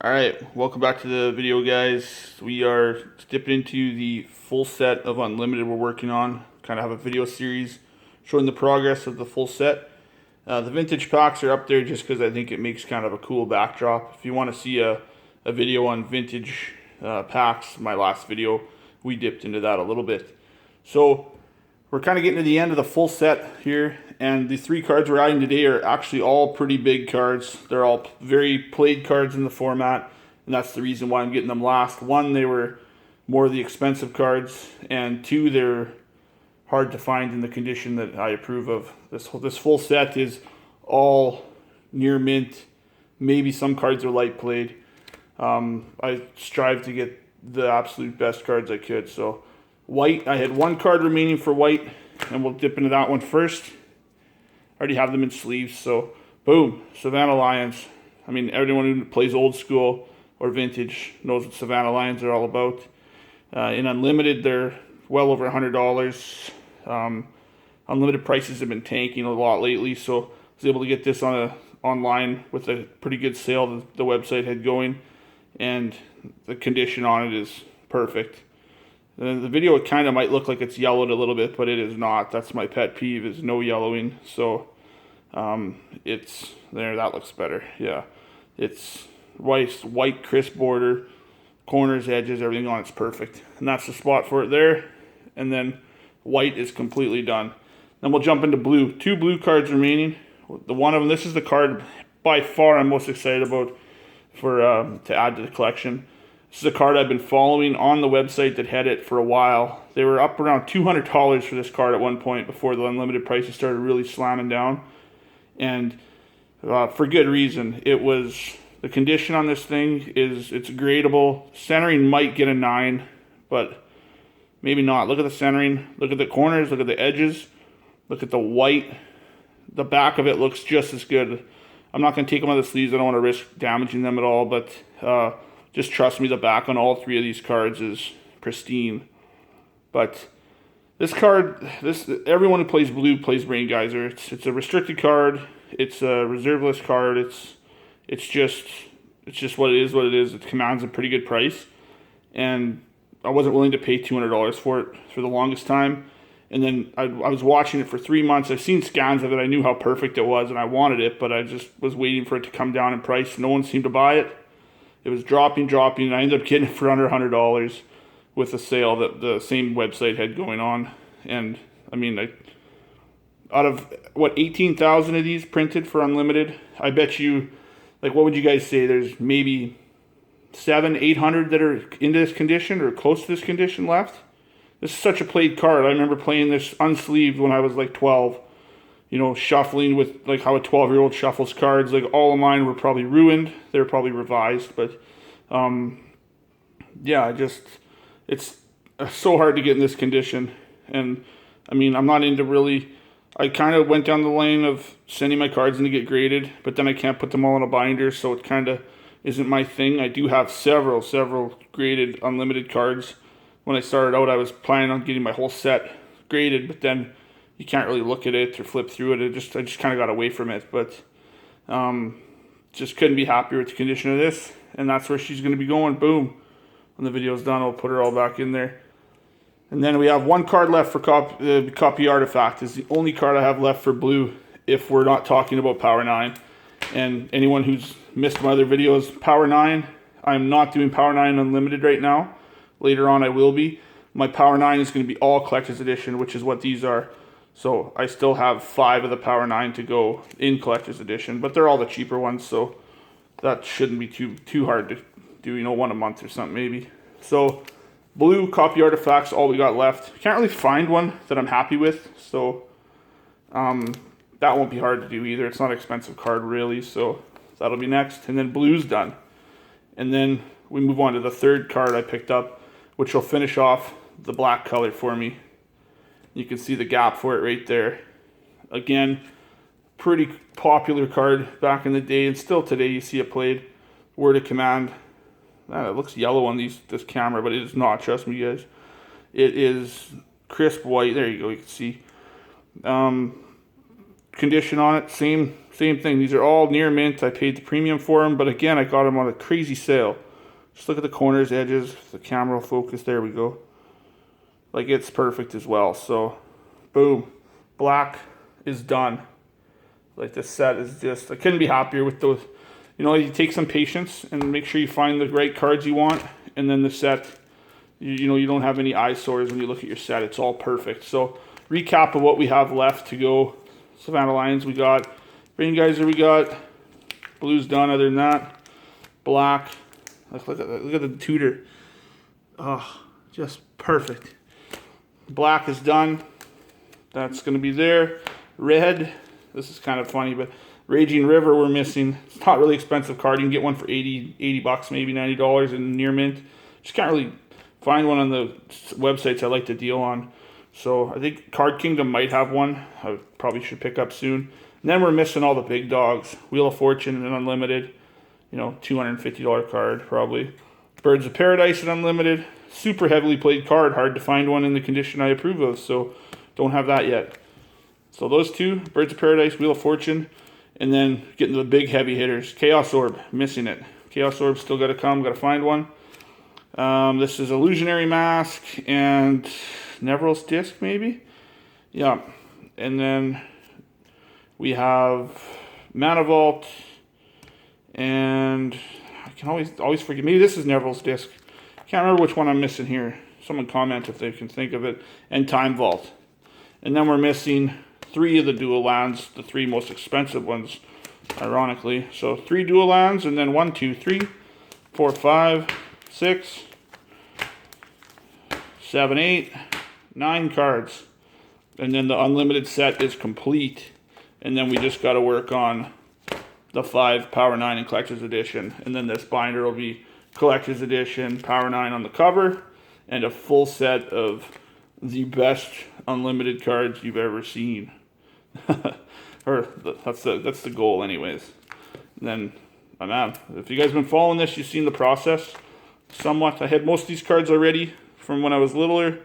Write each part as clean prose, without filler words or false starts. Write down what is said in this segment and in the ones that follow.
Alright, welcome back to the video, guys. We are dipping into the full set of Unlimited we're working on. Kind of have a video series showing the progress of the full set. The vintage packs are up there just because I think it makes kind of a cool backdrop. If you want to see a video on vintage packs, my last video, we dipped into that a little bit. So we're kind of getting to the end of the full set here, and the three cards we're adding today are actually all pretty big cards. They're all very played cards in the format, and that's the reason why I'm getting them last. One, they were more of the expensive cards, and two, they're hard to find in the condition that I approve of. This full set is all near mint. Maybe some cards are light played. I strive to get the absolute best cards I could, so white, I had one card remaining for white, and we'll dip into that one first. I already have them in sleeves, so boom, Savannah Lions. I mean, everyone who plays old school or vintage knows what Savannah Lions are all about. In Unlimited, they're well over $100. Unlimited prices have been tanking a lot lately, so I was able to get this online with a pretty good sale that the website had going, and the condition on it is perfect. The video, it kind of might look like it's yellowed a little bit, but it is not. That's my pet peeve, is no yellowing. So it's there. That looks better. Yeah, it's white crisp border, corners, edges, everything on it's perfect, and that's the spot for it there. And then white is completely done. Then we'll jump into blue. Two blue cards remaining. The one of them. This is the card by far I'm most excited about for to add to the collection. This is a card I've been following on the website that had it for a while. They were up around $200 for this card at one point before the Unlimited prices started really slamming down. And for good reason. It was, the condition on this thing is, it's gradable. Centering might get a 9, but maybe not. Look at the centering. Look at the corners. Look at the edges. Look at the white. The back of it looks just as good. I'm not going to take them on the sleeves. I don't want to risk damaging them at all, but just trust me, the back on all three of these cards is pristine. But this card, everyone who plays blue plays Rain Geyser. It's a restricted card. It's a reserve list card. It's just what it is. What it is. It commands a pretty good price, and I wasn't willing to pay $200 for it for the longest time. And then I was watching it for 3 months. I've seen scans of it. I knew how perfect it was, and I wanted it, but I just was waiting for it to come down in price. No one seemed to buy it. It was dropping, and I ended up getting it for under $100 with a sale that the same website had going on. And I mean, out of what, 18,000 of these printed for Unlimited, I bet you, like, what would you guys say? There's maybe 700-800 that are in this condition or close to this condition left. This is such a played card. I remember playing this unsleeved when I was like 12. You know, shuffling with like how a 12-year-old shuffles cards. Like, all of mine were probably ruined. They were probably revised, but yeah, it's so hard to get in this condition. And I mean, I'm not into really. I kind of went down the lane of sending my cards in to get graded, but then I can't put them all in a binder, so it kind of isn't my thing. I do have several graded Unlimited cards. When I started out, I was planning on getting my whole set graded, but then you can't really look at it or flip through it. I just kind of got away from it, but just couldn't be happier with the condition of this, and that's where she's going to be going. Boom. When the video's done, I'll put her all back in there. And then we have one card left for Copy Artifact. Is the only card I have left for blue if we're not talking about Power 9. And anyone who's missed my other videos, Power 9, I'm not doing Power 9 Unlimited right now. Later on I will be. My Power 9 is going to be all Collector's Edition, which is what these are. So I still have 5 of the Power 9 to go in Collector's Edition, but they're all the cheaper ones, so that shouldn't be too hard to do, you know, one a month or something maybe. So blue Copy Artifacts, all we got left. Can't really find one that I'm happy with, so that won't be hard to do either. It's not an expensive card really, so that'll be next. And then blue's done. And then we move on to the third card I picked up, which will finish off the black color for me. You can see the gap for it right there. Again, pretty popular card back in the day, and still today you see it played. Word of Command. It looks yellow on this camera, but it is not. Trust me, guys. It is crisp white. There you go. You can see. Condition on it, same Same thing. These are all near mint. I paid the premium for them, but again, I got them on a crazy sale. Just look at the corners, edges, the camera focus. There we go. Like, it's perfect as well. So, boom. Black is done. Like, this set is just, I couldn't be happier with those. You know, you take some patience and make sure you find the right cards you want. And then the set, you know, you don't have any eyesores when you look at your set. It's all perfect. So, recap of what we have left to go. Savannah Lions we got. Rain Geyser we got. Blue's done other than that. Black. Look at the Tudor. Oh, just perfect. Black is done. That's going to be there. Red. This is kind of funny, but Raging River we're missing. It's not really expensive card. You can get one for 80 bucks, maybe $90 in near mint. Just can't really find one on the websites I like to deal on. So I think Card Kingdom might have one. I probably should pick up soon. And then we're missing all the big dogs. Wheel of Fortune and Unlimited. You know, $250 card probably. Birds of Paradise and Unlimited. Super heavily played card. Hard to find one in the condition I approve of. So don't have that yet. So those two, Birds of Paradise, Wheel of Fortune. And then getting to the big heavy hitters. Chaos Orb, missing it. Chaos Orb still got to come. Got to find one. This is Illusionary Mask and Neville's Disc maybe? Yeah. And then we have Mana Vault, and I can always forget. Maybe this is Neville's Disc. Can't remember which one I'm missing here. Someone comment if they can think of it. And Time Vault. And then we're missing 3 of the dual lands, the 3 most expensive ones, ironically. So 3 dual lands, and then 1, 2, 3, 4, 5, 6, 7, 8, 9 cards. And then the unlimited set is complete. And then we just got to work on the 5 Power 9 and Collector's Edition. And then this binder will be Collector's Edition, Power 9 on the cover, and a full set of the best unlimited cards you've ever seen. Or that's the goal anyways. And then I'm out. If you guys have been following this, you've seen the process somewhat. I had most of these cards already from when I was littler,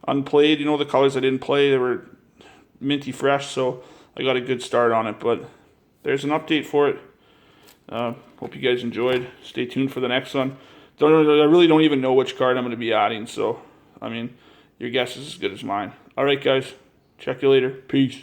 unplayed. You know, the colors I didn't play, they were minty fresh, so I got a good start on it. But there's an update for it. Hope you guys enjoyed. Stay tuned for the next one. I really don't even know which card I'm going to be adding, so I mean, your guess is as good as mine. All right, guys. Check you later. Peace.